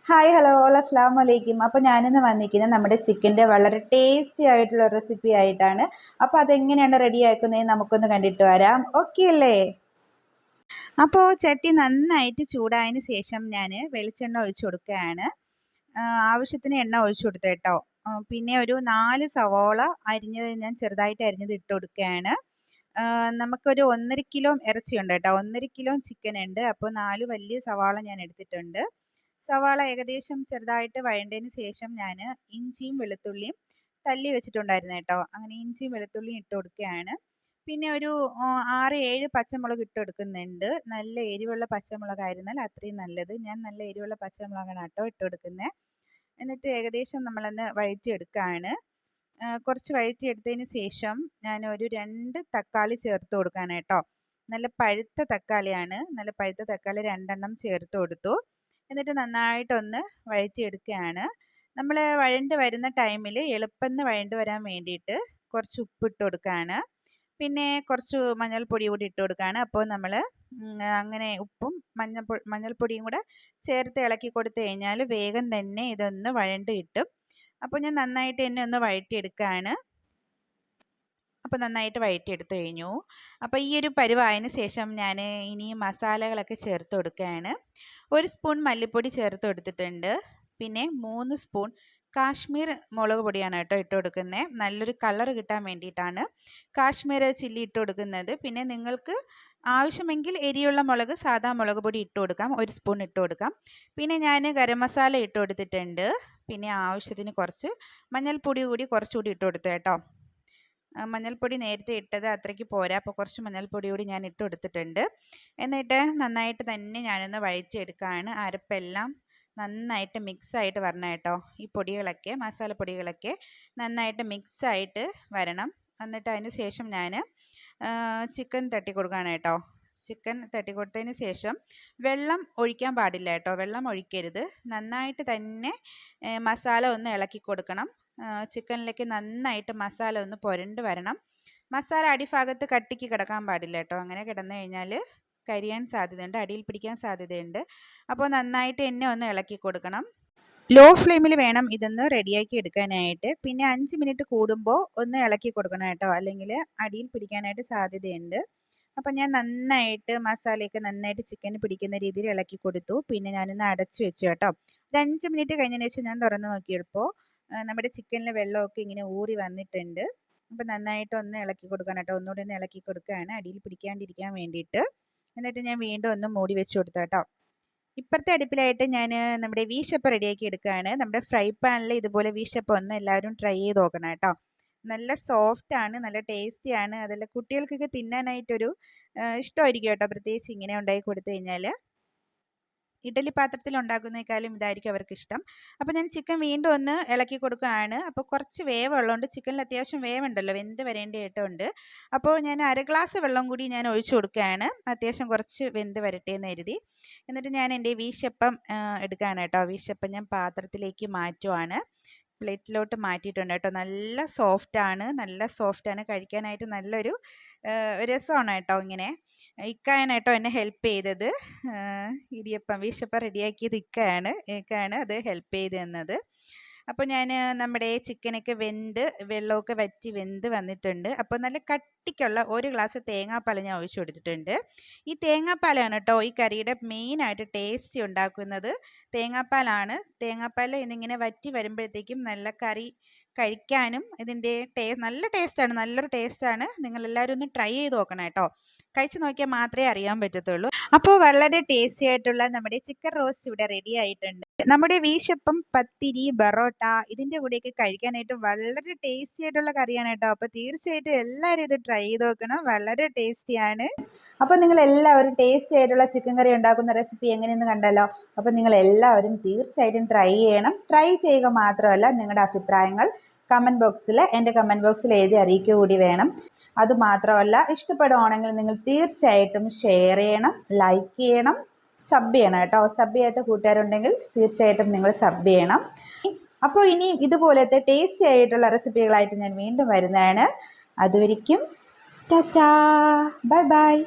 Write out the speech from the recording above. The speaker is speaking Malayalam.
ഹായ് ഹലോ അസ്സലാമു അലൈക്കും. അപ്പോൾ ഞാനിന്ന് വന്നിരിക്കുന്നത് നമ്മുടെ ചിക്കൻ്റെ വളരെ ടേസ്റ്റി ആയിട്ടുള്ള റെസിപ്പി ആയിട്ടാണ്. അപ്പോൾ അതെങ്ങനെയാണ് റെഡിയാക്കുന്നതെന്ന് നമുക്കൊന്ന് കണ്ടിട്ട് വരാം. ഓക്കെ അല്ലേ? അപ്പോൾ ചട്ടി നന്നായിട്ട് ചൂടായതിന് ശേഷം ഞാൻ വെളിച്ചെണ്ണ ഒഴിച്ചു കൊടുക്കുകയാണ്. ആവശ്യത്തിന് എണ്ണ ഒഴിച്ചു കൊടുത്തു കേട്ടോ. പിന്നെ ഒരു 4 സവോള അരിഞ്ഞത് ഞാൻ ചെറുതായിട്ട് അരിഞ്ഞത് ഇട്ട് കൊടുക്കുകയാണ്. നമുക്കൊരു 1.5 കിലോ ഇറച്ചിയുണ്ട് കേട്ടോ. 1.5 കിലോ ചിക്കൻ ഉണ്ട്. അപ്പോൾ 4 വലിയ സവാള ഞാൻ എടുത്തിട്ടുണ്ട്. സവാള ഏകദേശം ചെറുതായിട്ട് വഴണ്ടതിന് ശേഷം ഞാൻ ഇഞ്ചിയും വെളുത്തുള്ളിയും തല്ലി വെച്ചിട്ടുണ്ടായിരുന്നു കേട്ടോ. അങ്ങനെ ഇഞ്ചിയും വെളുത്തുള്ളിയും ഇട്ട് കൊടുക്കുകയാണ്. പിന്നെ ഒരു 6, 7 പച്ചമുളക് ഇട്ട് കൊടുക്കുന്നുണ്ട്. നല്ല എരിവുള്ള പച്ചമുളകായിരുന്നാൽ അത്രയും നല്ലത്. ഞാൻ നല്ല എരിവുള്ള പച്ചമുളകാണ് കേട്ടോ ഇട്ട് കൊടുക്കുന്നത്. എന്നിട്ട് ഏകദേശം നമ്മളൊന്ന് വഴറ്റിയെടുക്കുകയാണ്. കുറച്ച് വഴറ്റിയെടുത്തതിന് ശേഷം ഞാൻ ഒരു 2 തക്കാളി ചേർത്ത് കൊടുക്കുകയാണ് കേട്ടോ. നല്ല പഴുത്ത തക്കാളിയാണ്. നല്ല പഴുത്ത തക്കാളി 2 ചേർത്ത് കൊടുത്തു. എന്നിട്ട് നന്നായിട്ടൊന്ന് വഴറ്റിയെടുക്കുകയാണ്. നമ്മൾ വഴണ്ട് വരുന്ന ടൈമിൽ എളുപ്പം വഴണ്ട് വരാൻ വേണ്ടിയിട്ട് കുറച്ച് ഉപ്പിട്ട് കൊടുക്കുകയാണ്. പിന്നെ കുറച്ച് മഞ്ഞൾപ്പൊടി കൂടി ഇട്ട് കൊടുക്കുകയാണ്. അപ്പോൾ നമ്മൾ അങ്ങനെ ഉപ്പും മഞ്ഞൾപ്പൊടിയും കൂടെ ചേർത്ത് ഇളക്കി കൊടുത്തു കഴിഞ്ഞാൽ വേഗം തന്നെ ഇതൊന്ന് വഴണ്ട് കിട്ടും. അപ്പോൾ ഞാൻ നന്നായിട്ട് തന്നെ ഒന്ന് വഴറ്റിയെടുക്കുകയാണ്. അപ്പോൾ നന്നായിട്ട് വഴറ്റിയെടുത്ത് കഴിഞ്ഞു. അപ്പോൾ ഈ ഒരു പരുവായതിന് ശേഷം ഞാൻ ഇനി മസാലകളൊക്കെ ചേർത്ത് കൊടുക്കുകയാണ്. 1 സ്പൂൺ മല്ലിപ്പൊടി ചേർത്ത് കൊടുത്തിട്ടുണ്ട്. പിന്നെ 3 സ്പൂൺ കാശ്മീർ മുളക് പൊടിയാണ് കേട്ടോ ഇട്ട് കൊടുക്കുന്നത്. നല്ലൊരു കളർ കിട്ടാൻ വേണ്ടിയിട്ടാണ് കാശ്മീർ ചില്ലി ഇട്ട് കൊടുക്കുന്നത്. പിന്നെ നിങ്ങൾക്ക് ആവശ്യമെങ്കിൽ എരിയുള്ള മുളക് സാദാ മുളക് പൊടി ഇട്ട് കൊടുക്കാം. 1 സ്പൂൺ ഇട്ട് കൊടുക്കാം. പിന്നെ ഞാൻ ഗരം മസാല ഇട്ട് കൊടുത്തിട്ടുണ്ട്. പിന്നെ ആവശ്യത്തിന് കുറച്ച് മഞ്ഞൾപ്പൊടി കൂടി കുറച്ചുകൂടി ഇട്ട് കൊടുത്തു കേട്ടോ. മഞ്ഞൾപ്പൊടി നേരത്തെ ഇട്ടത് അത്രയ്ക്ക് പോരാ. അപ്പോൾ കുറച്ച് മഞ്ഞൾപ്പൊടി കൂടി ഞാൻ ഇട്ട് കൊടുത്തിട്ടുണ്ട്. എന്നിട്ട് നന്നായിട്ട് തന്നെ ഞാനൊന്ന് വഴറ്റിയെടുക്കുകയാണ്. അരപ്പെല്ലാം നന്നായിട്ട് മിക്സായിട്ട് വരണം കേട്ടോ. ഈ പൊടികളൊക്കെ മസാലപ്പൊടികളൊക്കെ നന്നായിട്ട് മിക്സായിട്ട് വരണം. എന്നിട്ട് അതിന് ശേഷം ഞാൻ ചിക്കൻ തട്ടി കൊടുക്കുകയാണ് കേട്ടോ. ചിക്കൻ തട്ടി കൊടുത്തതിന് ശേഷം വെള്ളം ഒഴിക്കാൻ പാടില്ല കേട്ടോ. വെള്ളം ഒഴിക്കരുത്. നന്നായിട്ട് തന്നെ മസാല ഒന്ന് ഇളക്കി കൊടുക്കണം. ചിക്കനിലേക്ക് നന്നായിട്ട് മസാല ഒന്ന് പുരണ്ട് വരണം. മസാല അടിഭാഗത്ത് കട്ടിക്ക് കിടക്കാൻ പാടില്ല കേട്ടോ. അങ്ങനെ കിടന്നു കഴിഞ്ഞാൽ കരിയാൻ സാധ്യതയുണ്ട്, അടിയിൽ പിടിക്കാൻ സാധ്യതയുണ്ട്. അപ്പോൾ നന്നായിട്ട് എന്നെ ഒന്ന് ഇളക്കി കൊടുക്കണം. ലോ ഫ്ലെയിമിൽ വേണം ഇതൊന്ന് റെഡിയാക്കി എടുക്കാനായിട്ട്. പിന്നെ 5 മിനിറ്റ് കൂടുമ്പോൾ ഒന്ന് ഇളക്കി കൊടുക്കണം കേട്ടോ, അല്ലെങ്കിൽ അടിയിൽ പിടിക്കാനായിട്ട് സാധ്യതയുണ്ട്. അപ്പം ഞാൻ നന്നായിട്ട് മസാലയൊക്കെ നന്നായിട്ട് ചിക്കന് പിടിക്കുന്ന രീതിയിൽ ഇളക്കി കൊടുത്തു. പിന്നെ ഞാനൊന്ന് അടച്ചു വെച്ചു കേട്ടോ. ഒരു 5 മിനിറ്റ് കഴിഞ്ഞതിന് ശേഷം ഞാൻ തുറന്ന് നോക്കിയപ്പോൾ നമ്മുടെ ചിക്കനിലെ വെള്ളമൊക്കെ ഇങ്ങനെ ഊറി വന്നിട്ടുണ്ട്. അപ്പം നന്നായിട്ട് ഒന്ന് ഇളക്കി കൊടുക്കണം കേട്ടോ. ഒന്നുകൂടി ഒന്ന് ഇളക്കി കൊടുക്കുകയാണ് അടിയിൽ പിടിക്കാണ്ടിരിക്കാൻ വേണ്ടിയിട്ട്. എന്നിട്ട് ഞാൻ വീണ്ടും ഒന്ന് മൂടി വെച്ച് കൊടുത്തു കേട്ടോ. ഇപ്പുറത്തെ അടുപ്പിലായിട്ട് ഞാൻ നമ്മുടെ വീശപ്പം റെഡിയാക്കി എടുക്കുകയാണ്. നമ്മുടെ ഫ്രൈ പാനിൽ ഇതുപോലെ വീശപ്പം ഒന്ന് എല്ലാവരും ട്രൈ ചെയ്ത് നോക്കണം കേട്ടോ. നല്ല സോഫ്റ്റാണ്, നല്ല ടേസ്റ്റിയാണ്. അതല്ല കുട്ടികൾക്കൊക്കെ തിന്നാനായിട്ടൊരു ഇഷ്ടമായിരിക്കും കേട്ടോ. പ്രത്യേകിച്ച് ഇങ്ങനെ ഉണ്ടാക്കി കൊടുത്തു കഴിഞ്ഞാൽ. ഇഡലി പാത്രത്തിൽ ഉണ്ടാക്കുന്നതിനേക്കാളും ഇതായിരിക്കും അവർക്കിഷ്ടം. അപ്പോൾ ഞാൻ ചിക്കൻ വീണ്ടും ഒന്ന് ഇളക്കി കൊടുക്കുകയാണ്. അപ്പോൾ കുറച്ച് വേവുള്ളതുകൊണ്ട് ചിക്കനിൽ അത്യാവശ്യം വേവുണ്ടല്ലോ, വെന്ത് വരേണ്ടതായിട്ടുണ്ട്. അപ്പോൾ ഞാൻ 1/2 ഗ്ലാസ് വെള്ളം കൂടി ഞാൻ ഒഴിച്ചു കൊടുക്കുകയാണ്. അത്യാവശ്യം കുറച്ച് വെന്ത് വരട്ടെ എന്ന് കരുതി. എന്നിട്ട് ഞാൻ എൻ്റെ വീശപ്പം എടുക്കുകയാണ് കേട്ടോ. വീശപ്പം ഞാൻ പാത്രത്തിലേക്ക് മാറ്റുവാണ്. പ്ലേറ്റിലോട്ട് മാറ്റിയിട്ടുണ്ട് കേട്ടോ. നല്ല സോഫ്റ്റാണ്, കഴിക്കാനായിട്ട് നല്ലൊരു രസമാണ് കേട്ടോ. ഇങ്ങനെ ഇക്കയാണ് കേട്ടോ എന്നെ ഹെൽപ്പ് ചെയ്തത്. വീശപ്പം റെഡിയാക്കിയത് ഇക്കയാണ് അത് ഹെൽപ്പ് ചെയ്ത് തന്നത്. അപ്പോൾ ഞാൻ നമ്മുടെ ചിക്കനൊക്കെ വെള്ളമൊക്കെ വറ്റി വെന്ത് വന്നിട്ടുണ്ട്. അപ്പോൾ നല്ല കട്ടിക്കുള്ള 1 ഗ്ലാസ് തേങ്ങാപ്പാൽ ഞാൻ ഒഴിച്ചു കൊടുത്തിട്ടുണ്ട്. ഈ തേങ്ങാപ്പാലാണ് കേട്ടോ ഈ കറിയുടെ മെയിനായിട്ട് ടേസ്റ്റ് ഉണ്ടാക്കുന്നത്. തേങ്ങാപ്പാലാണ്. തേങ്ങാപ്പാൽ ഇന്നിങ്ങനെ വറ്റി വരുമ്പോഴത്തേക്കും നല്ല കറി കഴിക്കാനും ഇതിൻ്റെ നല്ല ടേസ്റ്റാണ്, നല്ലൊരു ടേസ്റ്റാണ്. നിങ്ങളെല്ലാവരും ഒന്ന് ട്രൈ ചെയ്ത് നോക്കണം കേട്ടോ. കഴിച്ച് നോക്കിയാൽ മാത്രമേ അറിയാൻ പറ്റത്തുള്ളൂ. അപ്പോൾ വളരെ ടേസ്റ്റി ആയിട്ടുള്ള നമ്മുടെ ചിക്കൻ റോസ്റ്റ് ഇവിടെ റെഡി ആയിട്ടുണ്ട്. നമ്മുടെ വീശപ്പം, പത്തിരി, ബറോട്ട ഇതിൻ്റെ കൂടെയൊക്കെ കഴിക്കാനായിട്ട് വളരെ ടേസ്റ്റി ആയിട്ടുള്ള കറിയാണ് കേട്ടോ. അപ്പോൾ തീർച്ചയായിട്ടും എല്ലാവരും ഇത് ട്രൈ ചെയ്ത് നോക്കണം. വളരെ ടേസ്റ്റിയാണ്. അപ്പോൾ നിങ്ങൾ എല്ലാവരും ടേസ്റ്റി ആയിട്ടുള്ള ചിക്കൻ കറി ഉണ്ടാക്കുന്ന റെസിപ്പി എങ്ങനെയെന്ന് കണ്ടല്ലോ. അപ്പോൾ നിങ്ങൾ എല്ലാവരും തീർച്ചയായിട്ടും ട്രൈ ചെയ്യണം. ട്രൈ ചെയ്യുക മാത്രമല്ല നിങ്ങളുടെ അഭിപ്രായങ്ങൾ എൻ്റെ കമൻറ്റ് ബോക്സിൽ എഴുതി അറിയിക്കുക കൂടി വേണം. അതുമാത്രമല്ല ഇഷ്ടപ്പെടുകയാണെങ്കിൽ നിങ്ങൾ തീർച്ചയായിട്ടും ഷെയർ ചെയ്യണം, ലൈക്ക് ചെയ്യണം, സബ് ചെയ്യണം കേട്ടോ. സബ് ചെയ്യാത്ത കൂട്ടുകാരുണ്ടെങ്കിൽ തീർച്ചയായിട്ടും നിങ്ങൾ സബ് ചെയ്യണം. അപ്പോൾ ഇനി ഇതുപോലത്തെ ടേസ്റ്റി ആയിട്ടുള്ള റെസിപ്പികളായിട്ട് ഞാൻ വീണ്ടും വരുന്നതാണ്. അതുവരെയ്ക്കും ടാറ്റാ, ബൈ ബൈ.